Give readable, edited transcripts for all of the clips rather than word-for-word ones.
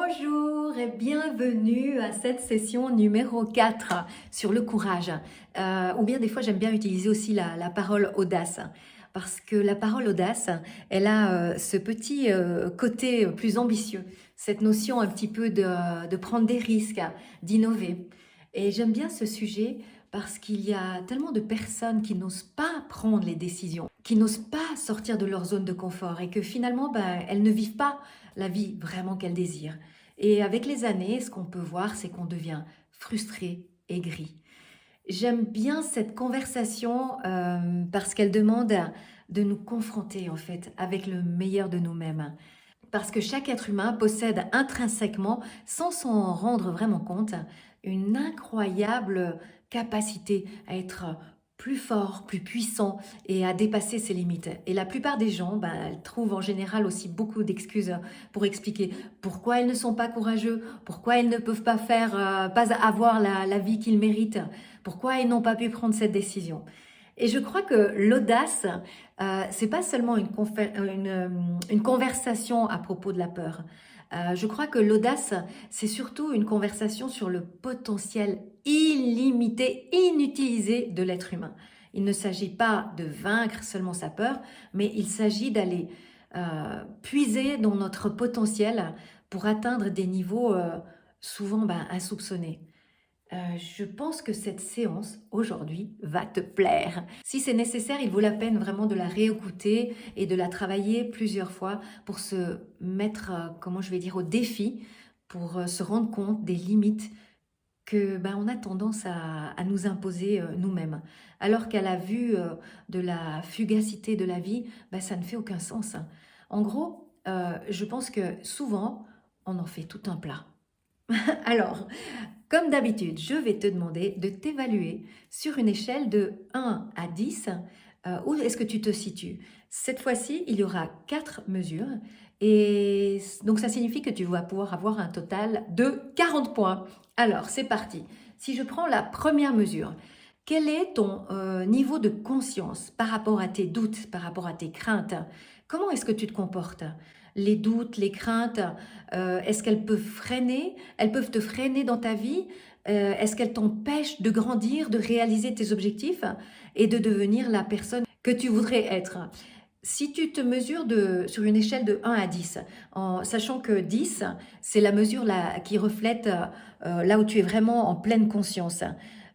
Bonjour et bienvenue à cette session numéro 4 sur le courage. Ou bien des fois j'aime bien utiliser aussi la parole audace. Parce que la parole audace, elle a ce petit côté plus ambitieux, cette notion un petit peu de prendre des risques, d'innover. Et j'aime bien ce sujet parce qu'il y a tellement de personnes qui n'osent pas prendre les décisions, qui n'osent pas sortir de leur zone de confort et que finalement, elles ne vivent pas la vie vraiment qu'elles désirent. Et avec les années, ce qu'on peut voir, c'est qu'on devient frustré, aigri. J'aime bien cette conversation parce qu'elle demande de nous confronter en fait avec le meilleur de nous-mêmes. Parce que chaque être humain possède intrinsèquement, sans s'en rendre vraiment compte, une incroyable capacité à être plus fort, plus puissant et à dépasser ses limites. Et la plupart des gens, elles trouvent en général aussi beaucoup d'excuses pour expliquer pourquoi elles ne sont pas courageux, pourquoi elles ne peuvent pas pas avoir la vie qu'ils méritent, pourquoi elles n'ont pas pu prendre cette décision. Et je crois que l'audace, c'est pas seulement une conversation à propos de la peur. Je crois que l'audace, c'est surtout une conversation sur le potentiel illimité, inutilisé de l'être humain. Il ne s'agit pas de vaincre seulement sa peur, mais il s'agit d'aller puiser dans notre potentiel pour atteindre des niveaux souvent insoupçonnés. Je pense que cette séance aujourd'hui va te plaire. Si c'est nécessaire, il vaut la peine vraiment de la réécouter et de la travailler plusieurs fois pour se mettre, comment je vais dire, au défi, pour se rendre compte des limites que on a tendance à nous imposer nous-mêmes. Alors qu'à la vue de la fugacité de la vie, ça ne fait aucun sens. En gros, je pense que souvent, on en fait tout un plat. Alors, comme d'habitude, je vais te demander de t'évaluer sur une échelle de 1 à 10. Où est-ce que tu te situes? Cette fois-ci, il y aura 4 mesures et donc ça signifie que tu vas pouvoir avoir un total de 40 points. Alors, c'est parti. Si je prends la première mesure, quel est ton niveau de conscience par rapport à tes doutes, par rapport à tes craintes? Comment est-ce que tu te comportes? Les doutes, les craintes, est-ce qu'elles peuvent freiner? Elles peuvent te freiner dans ta vie? Est-ce qu'elles t'empêchent de grandir, de réaliser tes objectifs et de devenir la personne que tu voudrais être? Si tu te mesures sur une échelle de 1 à 10, en sachant que 10, c'est la mesure qui reflète là où tu es vraiment en pleine conscience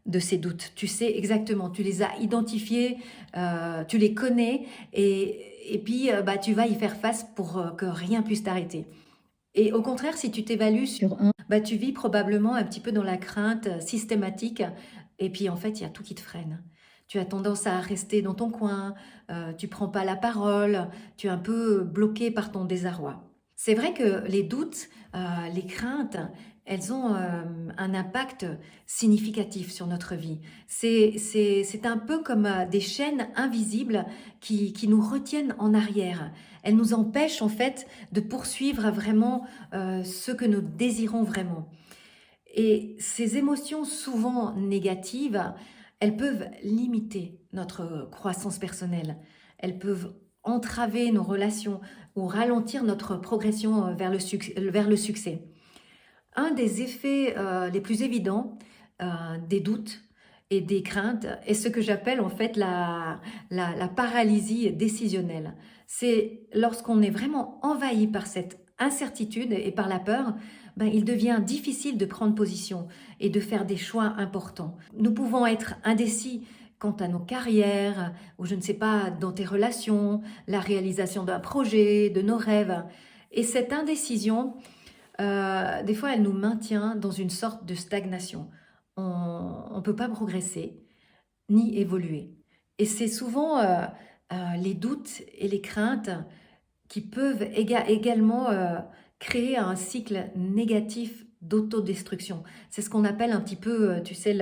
de ces doutes. Tu sais exactement, tu les as identifiés, tu les connais et puis tu vas y faire face pour que rien puisse t'arrêter. Et au contraire, si tu t'évalues sur 1, tu vis probablement un petit peu dans la crainte systématique et puis en fait, il y a tout qui te freine. Tu as tendance à rester dans ton coin, tu prends pas la parole, tu es un peu bloqué par ton désarroi. C'est vrai que les doutes, les craintes, elles ont un impact significatif sur notre vie. C'est un peu comme des chaînes invisibles qui nous retiennent en arrière. Elles nous empêchent en fait de poursuivre vraiment ce que nous désirons vraiment. Et ces émotions souvent négatives, elles peuvent limiter notre croissance personnelle. Elles peuvent entraver nos relations ou ralentir notre progression vers le succès. Un des effets les plus évidents des doutes et des craintes est ce que j'appelle en fait la paralysie décisionnelle. C'est lorsqu'on est vraiment envahi par cette incertitude et par la peur, il devient difficile de prendre position et de faire des choix importants. Nous pouvons être indécis quant à nos carrières, ou je ne sais pas, dans tes relations, la réalisation d'un projet, de nos rêves. Et cette indécision, des fois, elle nous maintient dans une sorte de stagnation. On ne peut pas progresser ni évoluer. Et c'est souvent les doutes et les craintes qui peuvent également créer un cycle négatif d'autodestruction. C'est ce qu'on appelle un petit peu, tu sais,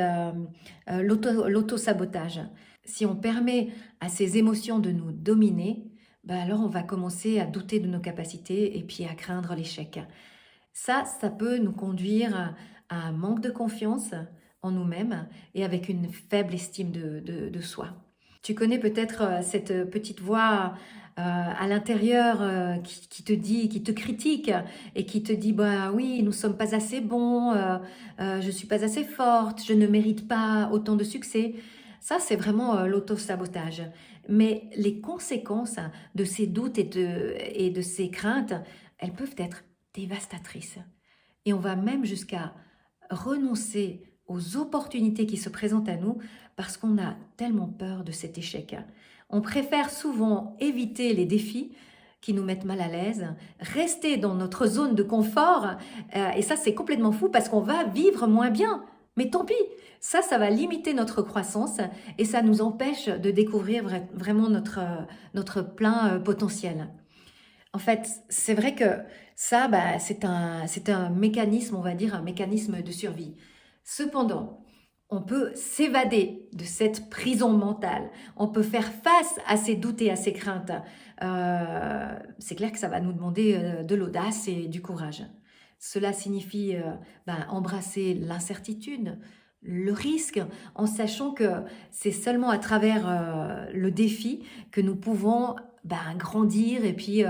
l'auto-sabotage. Si on permet à ces émotions de nous dominer, alors on va commencer à douter de nos capacités et puis à craindre l'échec. Ça peut nous conduire à un manque de confiance en nous-mêmes et avec une faible estime de soi. Tu connais peut-être cette petite voix à l'intérieur qui te dit, qui te critique et qui te dit bah oui, nous sommes pas assez bons, je suis pas assez forte, je ne mérite pas autant de succès. Ça, c'est vraiment l'auto-sabotage. Mais les conséquences de ces doutes et de ces craintes, elles peuvent être dévastatrices. Et on va même jusqu'à renoncer aux opportunités qui se présentent à nous parce qu'on a tellement peur de cet échec. On préfère souvent éviter les défis qui nous mettent mal à l'aise, rester dans notre zone de confort, et ça c'est complètement fou parce qu'on va vivre moins bien. Mais tant pis, ça va limiter notre croissance et ça nous empêche de découvrir vraiment notre plein potentiel. En fait, c'est vrai que ça, bah, c'est un mécanisme, on va dire, un mécanisme de survie. Cependant, on peut s'évader de cette prison mentale. On peut faire face à ces doutes et à ces craintes. C'est clair que ça va nous demander de l'audace et du courage. Cela signifie embrasser l'incertitude, le risque, en sachant que c'est seulement à travers le défi que nous pouvons grandir et puis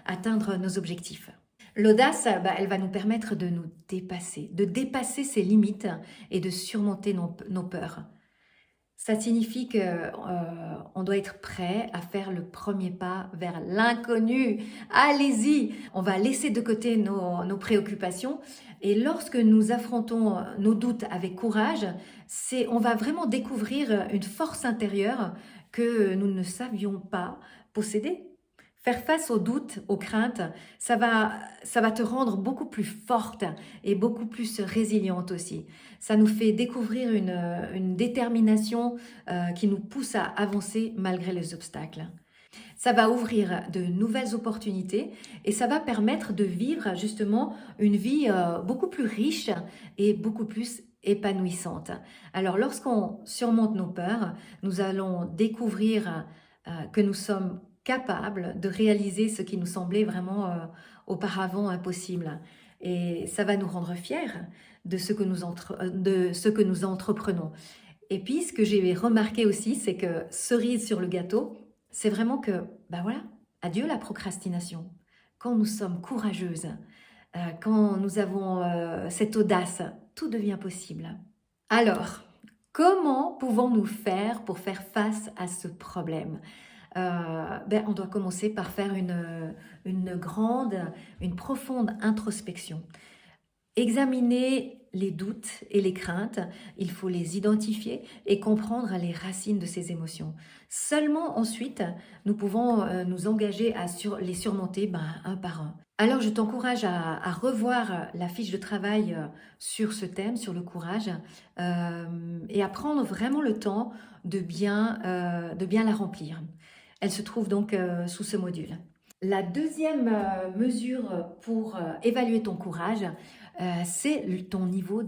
atteindre nos objectifs. L'audace, elle va nous permettre de dépasser ses limites et de surmonter nos peurs. Ça signifie que on doit être prêt à faire le premier pas vers l'inconnu. Allez-y, on va laisser de côté nos préoccupations et lorsque nous affrontons nos doutes avec courage, on va vraiment découvrir une force intérieure que nous ne savions pas posséder. Faire face aux doutes, aux craintes, ça va te rendre beaucoup plus forte et beaucoup plus résiliente aussi. Ça nous fait découvrir une détermination qui nous pousse à avancer malgré les obstacles. Ça va ouvrir de nouvelles opportunités et ça va permettre de vivre justement une vie beaucoup plus riche et beaucoup plus épanouissante. Alors lorsqu'on surmonte nos peurs, nous allons découvrir que nous sommes capables de réaliser ce qui nous semblait vraiment auparavant impossible. Et ça va nous rendre fiers de de ce que nous entreprenons. Et puis, ce que j'ai remarqué aussi, c'est que cerise sur le gâteau, c'est vraiment que, ben voilà, adieu la procrastination. Quand nous sommes courageuses, quand nous avons cette audace, tout devient possible. Alors, comment pouvons-nous faire pour faire face à ce problème? On doit commencer par faire une profonde introspection. Examiner les doutes et les craintes, il faut les identifier et comprendre les racines de ces émotions. Seulement ensuite, nous pouvons nous engager à les surmonter un par un. Alors je t'encourage à revoir la fiche de travail sur ce thème, sur le courage, et à prendre vraiment le temps de bien la remplir. Elle se trouve donc sous ce module. La deuxième mesure pour évaluer ton courage, c'est ton niveau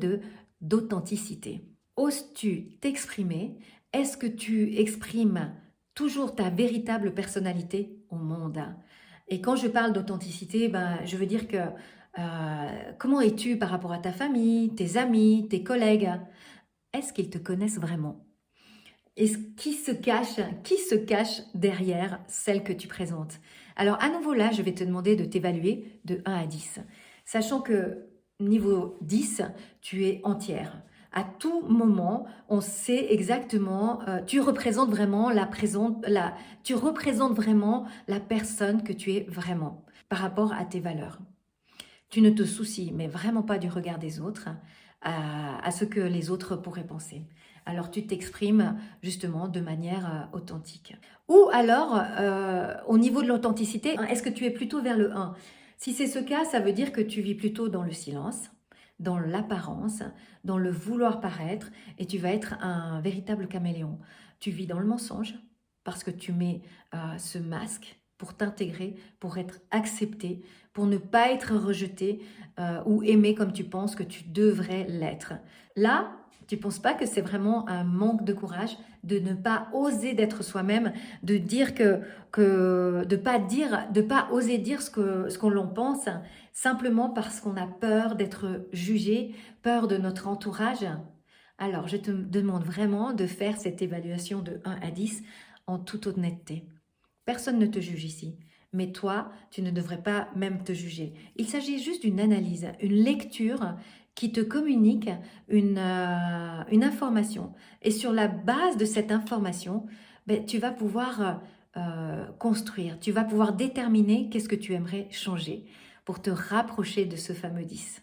d'authenticité. Oses-tu t'exprimer? Est-ce que tu exprimes toujours ta véritable personnalité au monde? Et quand je parle d'authenticité, je veux dire que comment es-tu par rapport à ta famille, tes amis, tes collègues? Est-ce qu'ils te connaissent vraiment? Et qui se cache derrière celle que tu présentes? Alors à nouveau là, je vais te demander de t'évaluer de 1 à 10. Sachant que niveau 10, tu es entière. À tout moment, on sait exactement, tu représentes vraiment tu représentes vraiment la personne que tu es vraiment par rapport à tes valeurs. Tu ne te soucies mais vraiment pas du regard des autres, à ce que les autres pourraient penser. Alors tu t'exprimes justement de manière authentique. Ou alors, au niveau de l'authenticité, est-ce que tu es plutôt vers le 1? Si c'est ce cas, ça veut dire que tu vis plutôt dans le silence, dans l'apparence, dans le vouloir paraître, et tu vas être un véritable caméléon. Tu vis dans le mensonge parce que tu mets ce masque pour t'intégrer, pour être accepté, pour ne pas être rejeté ou aimé comme tu penses que tu devrais l'être. Là, tu ne penses pas que c'est vraiment un manque de courage de ne pas oser d'être soi-même, de dire de pas oser dire ce qu'on l'on pense, simplement parce qu'on a peur d'être jugé, peur de notre entourage? Alors, je te demande vraiment de faire cette évaluation de 1 à 10 en toute honnêteté. Personne ne te juge ici. Mais toi, tu ne devrais pas même te juger. Il s'agit juste d'une analyse, une lecture qui te communique une information. Et sur la base de cette information, ben, tu vas pouvoir construire, tu vas pouvoir déterminer qu'est-ce que tu aimerais changer pour te rapprocher de ce fameux 10.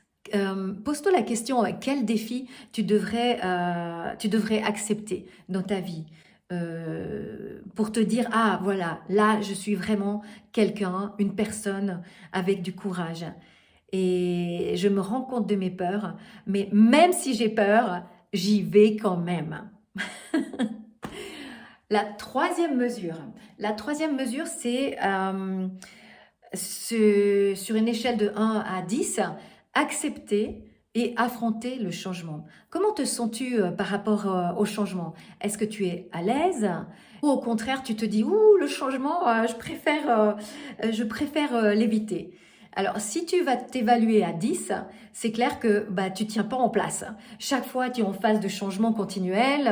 Pose-toi la question, quel défi tu devrais accepter dans ta vie pour te dire, ah voilà, là je suis vraiment quelqu'un, une personne avec du courage. Et je me rends compte de mes peurs, mais même si j'ai peur, j'y vais quand même. La troisième mesure, c'est sur une échelle de 1 à 10, accepter et affronter le changement. Comment te sens-tu par rapport au changement? Est-ce que tu es à l'aise? Ou au contraire, tu te dis, ouh, le changement, je préfère l'éviter. Alors, si tu vas t'évaluer à 10, c'est clair que bah, tu ne tiens pas en place. Chaque fois, tu es en phase de changement continuel,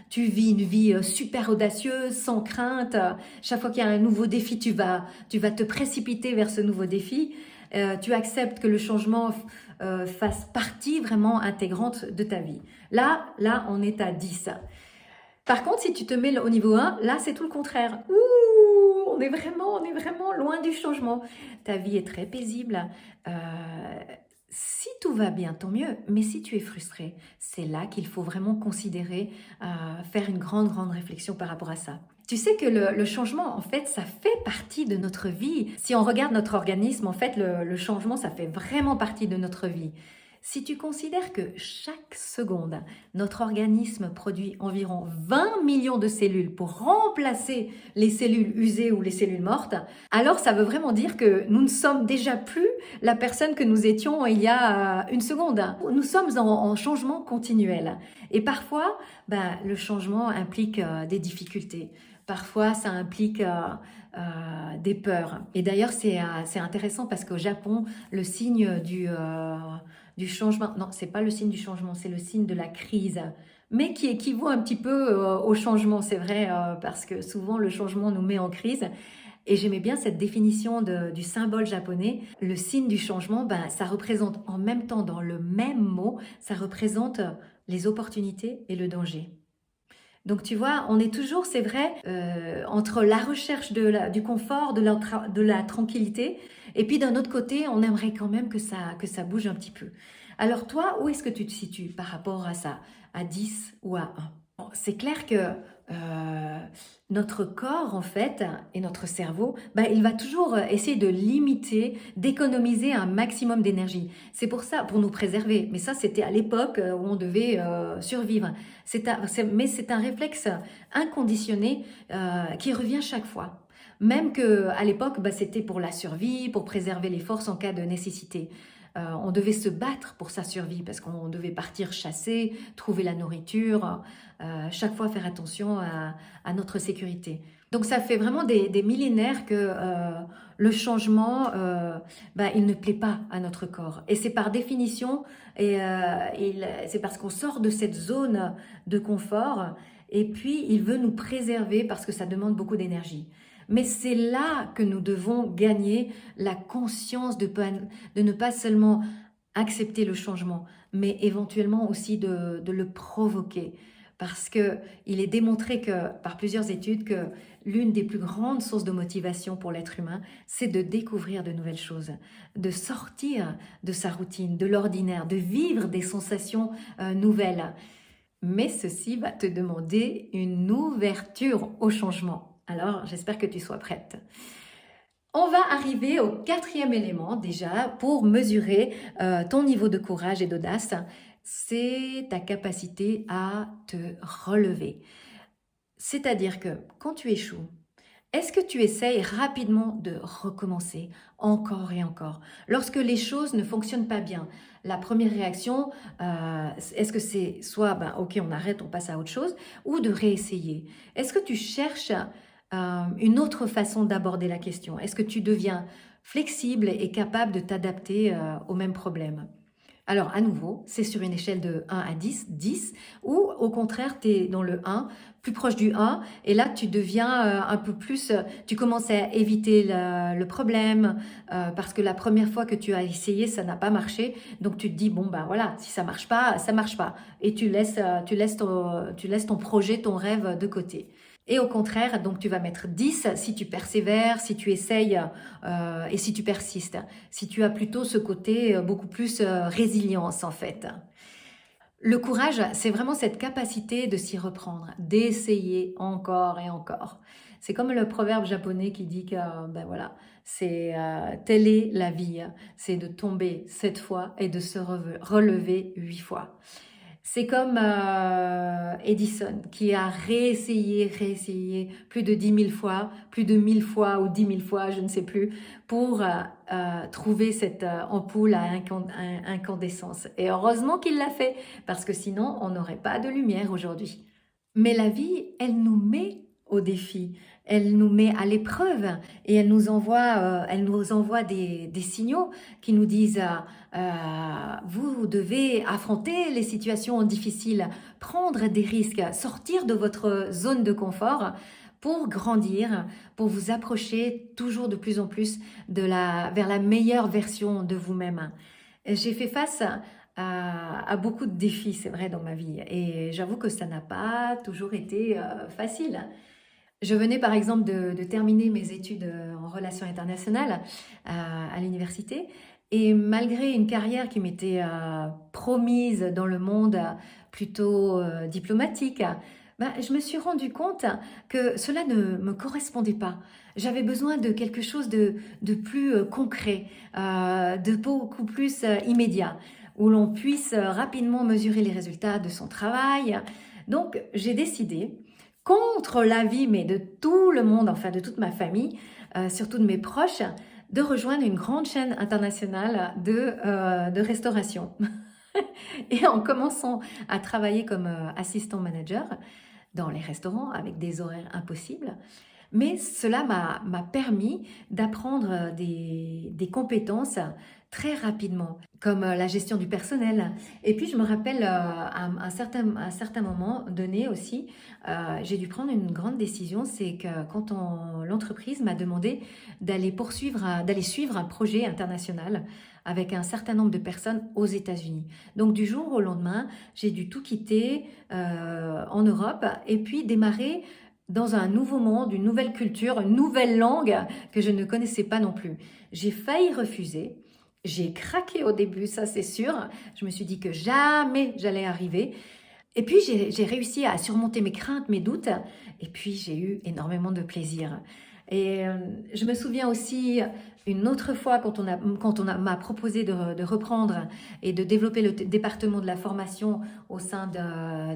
tu vis une vie super audacieuse, sans crainte. Chaque fois qu'il y a un nouveau défi, tu vas te précipiter vers ce nouveau défi. Tu acceptes que le changement fasse partie vraiment intégrante de ta vie. Là, on est à 10. Par contre, si tu te mets au niveau 1, là, c'est tout le contraire. Ouh, on est vraiment loin du changement. Ta vie est très paisible. Euh, si tout va bien, tant mieux. Mais si tu es frustré, c'est là qu'il faut vraiment considérer, faire une grande réflexion par rapport à ça. Tu sais que le changement, en fait, ça fait partie de notre vie. Si on regarde notre organisme, en fait, le changement, ça fait vraiment partie de notre vie. Si tu considères que chaque seconde, notre organisme produit environ 20 millions de cellules pour remplacer les cellules usées ou les cellules mortes, alors ça veut vraiment dire que nous ne sommes déjà plus la personne que nous étions il y a une seconde. Nous sommes en changement continuel. Et parfois, le changement implique des difficultés. Parfois, ça implique des peurs. Et d'ailleurs, c'est intéressant parce qu'au Japon, le signe du changement, non, c'est pas le signe du changement, c'est le signe de la crise, mais qui équivaut un petit peu au changement, c'est vrai, parce que souvent le changement nous met en crise. Et j'aimais bien cette définition du symbole japonais. Le signe du changement, ça représente en même temps, dans le même mot, ça représente les opportunités et le danger. Donc tu vois, on est toujours, c'est vrai, entre la recherche du confort, de la tranquillité, et puis d'un autre côté, on aimerait quand même que ça bouge un petit peu. Alors toi, où est-ce que tu te situes par rapport à ça? À 10 ou à 1? Bon, c'est clair que notre corps, en fait, et notre cerveau, il va toujours essayer de limiter, d'économiser un maximum d'énergie. C'est pour ça, pour nous préserver. Mais ça, c'était à l'époque où on devait survivre. Mais c'est un réflexe inconditionné qui revient chaque fois. Même qu'à l'époque, c'était pour la survie, pour préserver les forces en cas de nécessité. On devait se battre pour sa survie parce qu'on devait partir chasser, trouver la nourriture, chaque fois faire attention à notre sécurité. Donc ça fait vraiment des millénaires que le changement, il ne plaît pas à notre corps. Et c'est par définition, c'est parce qu'on sort de cette zone de confort, et puis il veut nous préserver parce que ça demande beaucoup d'énergie. Mais c'est là que nous devons gagner la conscience de ne pas seulement accepter le changement, mais éventuellement aussi de le provoquer. Parce qu'il est démontré par plusieurs études que l'une des plus grandes sources de motivation pour l'être humain, c'est de découvrir de nouvelles choses, de sortir de sa routine, de l'ordinaire, de vivre des sensations nouvelles. Mais ceci va te demander une ouverture au changement. Alors, j'espère que tu sois prête. On va arriver au 4e élément déjà pour mesurer ton niveau de courage et d'audace. C'est ta capacité à te relever. C'est-à-dire que quand tu échoues, est-ce que tu essayes rapidement de recommencer encore et encore? Lorsque les choses ne fonctionnent pas bien, la première réaction, est-ce que c'est soit, ok, on arrête, on passe à autre chose, ou de réessayer? Est-ce que tu cherches une autre façon d'aborder la question? Est-ce que tu deviens flexible et capable de t'adapter au même problème? Alors, à nouveau, c'est sur une échelle de 1 à 10, 10, ou au contraire, tu es dans le 1, plus proche du 1, et là, tu deviens un peu plus, tu commences à éviter le problème, parce que la première fois que tu as essayé, ça n'a pas marché, donc tu te dis, bon, ben voilà, si ça marche pas, ça marche pas, et tu laisses ton projet, ton rêve de côté. Et au contraire, donc tu vas mettre 10 si tu persévères, si tu essayes et si tu persistes. Si tu as plutôt ce côté beaucoup plus résilience en fait. Le courage, c'est vraiment cette capacité de s'y reprendre, d'essayer encore et encore. C'est comme le proverbe japonais qui dit que ben voilà, c'est telle est la vie, c'est de tomber 7 fois et de se relever 8 fois. C'est comme Edison qui a réessayé plus de 10 000 fois, plus de 1000 fois ou 10 000 fois, je ne sais plus, pour trouver cette ampoule à incandescence. Et heureusement qu'il l'a fait, parce que sinon on n'aurait pas de lumière aujourd'hui. Mais la vie, elle nous met au défi, elle nous met à l'épreuve et elle nous envoie des signaux qui nous disent vous devez affronter les situations difficiles, prendre des risques, sortir de votre zone de confort pour grandir, pour vous approcher toujours de plus en plus vers la meilleure version de vous-même. J'ai fait face à beaucoup de défis, c'est vrai, dans ma vie. Et j'avoue que ça n'a pas toujours été facile. Je venais par exemple de terminer mes études en relations internationales à l'université. Et malgré une carrière qui m'était promise dans le monde plutôt diplomatique, ben, je me suis rendu compte que cela ne me correspondait pas. J'avais besoin de quelque chose de plus concret, de beaucoup plus immédiat, où l'on puisse rapidement mesurer les résultats de son travail. Donc, j'ai décidé, contre l'avis, mais de tout le monde, enfin de toute ma famille, surtout de mes proches, de rejoindre une grande chaîne internationale de restauration. Et en commençant à travailler comme assistant manager dans les restaurants avec des horaires impossibles, mais cela m'a permis d'apprendre des compétences très rapidement, comme la gestion du personnel. Et puis, je me rappelle, à un certain moment donné aussi, j'ai dû prendre une grande décision, c'est que quand l'entreprise m'a demandé d'aller suivre un projet international avec un certain nombre de personnes aux États-Unis. Donc, du jour au lendemain, j'ai dû tout quitter en Europe et puis démarrer dans un nouveau monde, une nouvelle culture, une nouvelle langue que je ne connaissais pas non plus. J'ai failli refuser. J'ai craqué au début, ça c'est sûr. Je me suis dit que jamais j'allais arriver. Et puis j'ai réussi à surmonter mes craintes, mes doutes. Et puis j'ai eu énormément de plaisir. Et je me souviens aussi une autre fois quand m'a proposé de reprendre et de développer le département de la formation au sein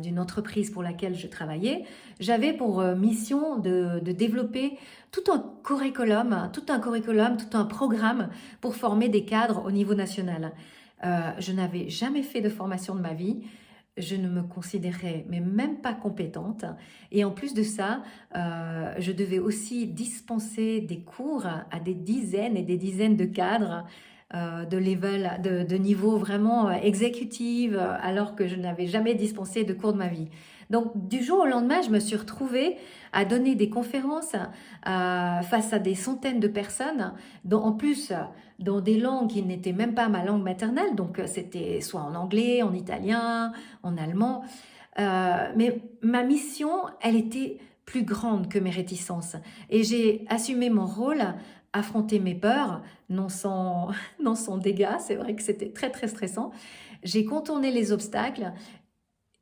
d'une entreprise pour laquelle je travaillais. J'avais pour mission de développer tout un curriculum, tout un programme pour former des cadres au niveau national. Je n'avais jamais fait de formation de ma vie. Je ne me considérais mais même pas compétente. Et en plus de ça, je devais aussi dispenser des cours à des dizaines et des dizaines de cadres de niveau vraiment exécutif, alors que je n'avais jamais dispensé de cours de ma vie. Donc, du jour au lendemain, je me suis retrouvée à donner des conférences face à des centaines de personnes, dont en plus dans des langues qui n'étaient même pas ma langue maternelle, donc c'était soit en anglais, en italien, en allemand. Mais ma mission, elle était plus grande que mes réticences. Et j'ai assumé mon rôle, affronter mes peurs, non sans, non sans dégâts, c'est vrai que c'était très très stressant. J'ai contourné les obstacles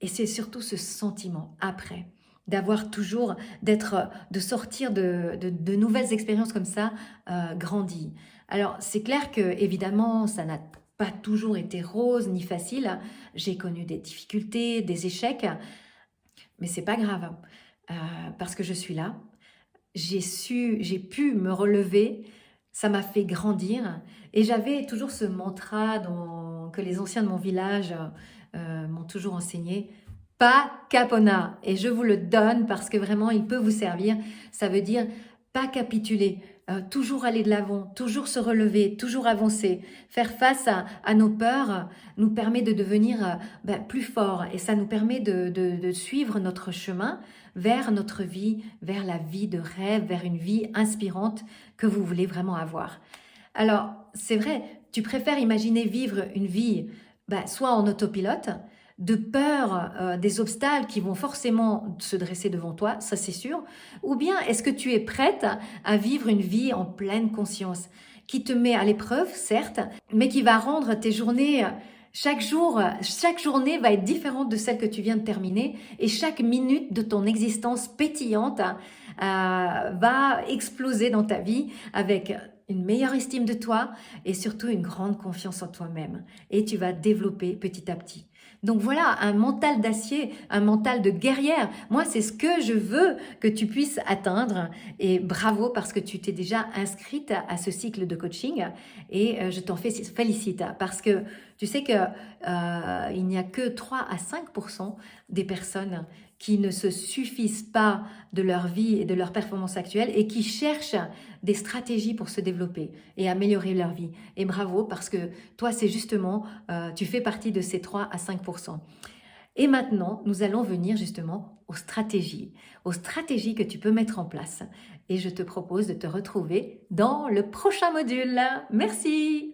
et c'est surtout ce sentiment après de sortir de nouvelles expériences comme ça, grandi. Alors, c'est clair que, évidemment, ça n'a pas toujours été rose ni facile. J'ai connu des difficultés, des échecs, mais c'est pas grave, parce que je suis là. J'ai pu me relever, ça m'a fait grandir, et j'avais toujours ce mantra que les anciens de mon village m'ont toujours enseigné, pas capona. Et je vous le donne parce que vraiment, il peut vous servir. Ça veut dire pas capituler. toujours aller de l'avant, toujours se relever, toujours avancer. Faire face à nos peurs nous permet de devenir plus fort et ça nous permet de suivre notre chemin vers notre vie, vers la vie de rêve, vers une vie inspirante que vous voulez vraiment avoir. Alors, c'est vrai, tu préfères imaginer vivre une vie soit en autopilote, de peur des obstacles qui vont forcément se dresser devant toi, ça c'est sûr, ou bien est-ce que tu es prête à vivre une vie en pleine conscience, qui te met à l'épreuve, certes, mais qui va rendre tes journées, chaque journée va être différente de celle que tu viens de terminer, et chaque minute de ton existence pétillante va exploser dans ta vie avec une meilleure estime de toi et surtout une grande confiance en toi-même. Et tu vas développer petit à petit. Donc voilà, un mental d'acier, un mental de guerrière. Moi, c'est ce que je veux que tu puisses atteindre. Et bravo parce que tu t'es déjà inscrite à ce cycle de coaching. Et je t'en félicite parce que tu sais que il n'y a que 3 à 5% des personnes qui ne se suffisent pas de leur vie et de leur performance actuelle et qui cherchent des stratégies pour se développer et améliorer leur vie. Et bravo parce que toi, c'est justement, tu fais partie de ces 3 à 5%. Et maintenant, nous allons venir justement aux stratégies que tu peux mettre en place. Et je te propose de te retrouver dans le prochain module. Merci!